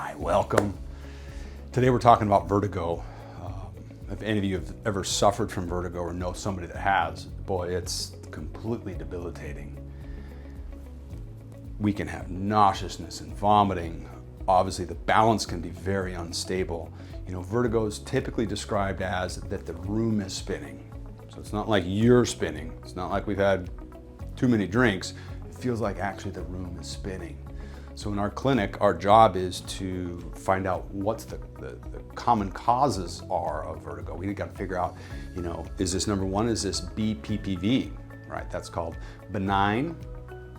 Hi, welcome. Today we're talking about vertigo. If any of you have ever suffered from vertigo or know somebody that has, boy, it's completely debilitating. We can have nauseousness and vomiting. Obviously, the balance can be very unstable. You know, vertigo is typically described as that the room is spinning. So it's not like you're spinning. It's not like we've had too many drinks. It feels like actually the room is spinning. So in our clinic, our job is to find out what's the common causes are of vertigo. We got to figure out, you know, is this number one, is this BPPV, right? That's called Benign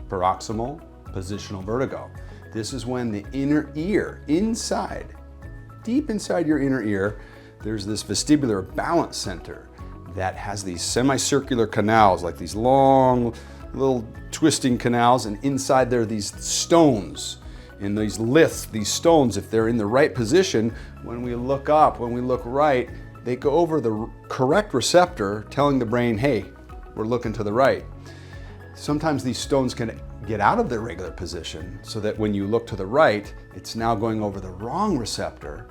Paroxysmal Positional Vertigo. This is when the inner ear, deep inside your inner ear, there's this vestibular balance center that has these semicircular canals, like these long, little twisting canals, and inside there are these stones. In these lifts, these stones, if they're in the right position, when we look up, when we look right, they go over the correct receptor, telling the brain, hey, we're looking to the right. Sometimes these stones can get out of their regular position so that when you look to the right, it's now going over the wrong receptor,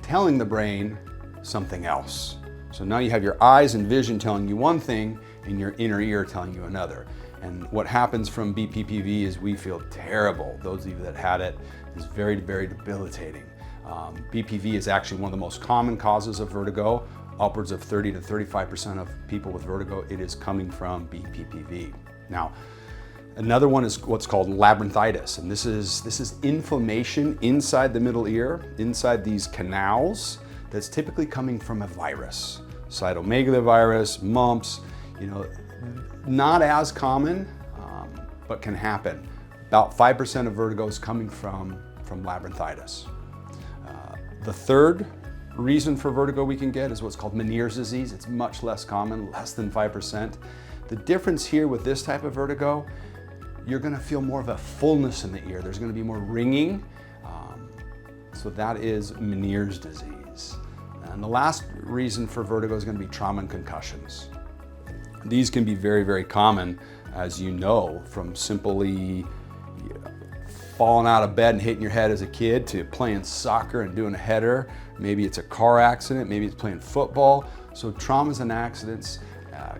telling the brain something else. So now you have your eyes and vision telling you one thing and your inner ear telling you another. And what happens from BPPV is we feel terrible. Those of you that had it is very, very debilitating. BPV is actually one of the most common causes of vertigo. Upwards of 30 to 35% of people with vertigo, it is coming from BPPV. Now, another one is what's called labyrinthitis, and this is inflammation inside the middle ear, inside these canals, that's typically coming from a virus. Cytomegalovirus, mumps, you know, not as common, but can happen. About 5% of vertigo is coming from labyrinthitis. The third reason for vertigo we can get is what's called Meniere's disease. It's much less common, less than 5%. The difference here with this type of vertigo, you're gonna feel more of a fullness in the ear. There's gonna be more ringing. So that is Meniere's disease. And the last reason for vertigo is gonna be trauma and concussions. These can be very, very common, as you know, from simply falling out of bed and hitting your head as a kid to playing soccer and doing a header. Maybe it's a car accident, maybe it's playing football. So traumas and accidents,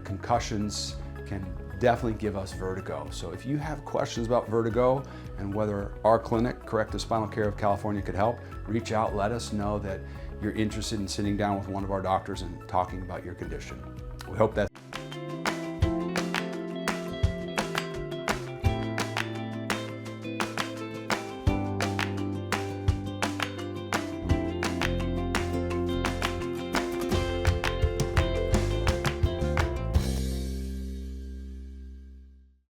concussions can definitely give us vertigo. So if you have questions about vertigo and whether our clinic, Corrective Spinal Care of California, could help, reach out, let us know that you're interested in sitting down with one of our doctors and talking about your condition. We hope that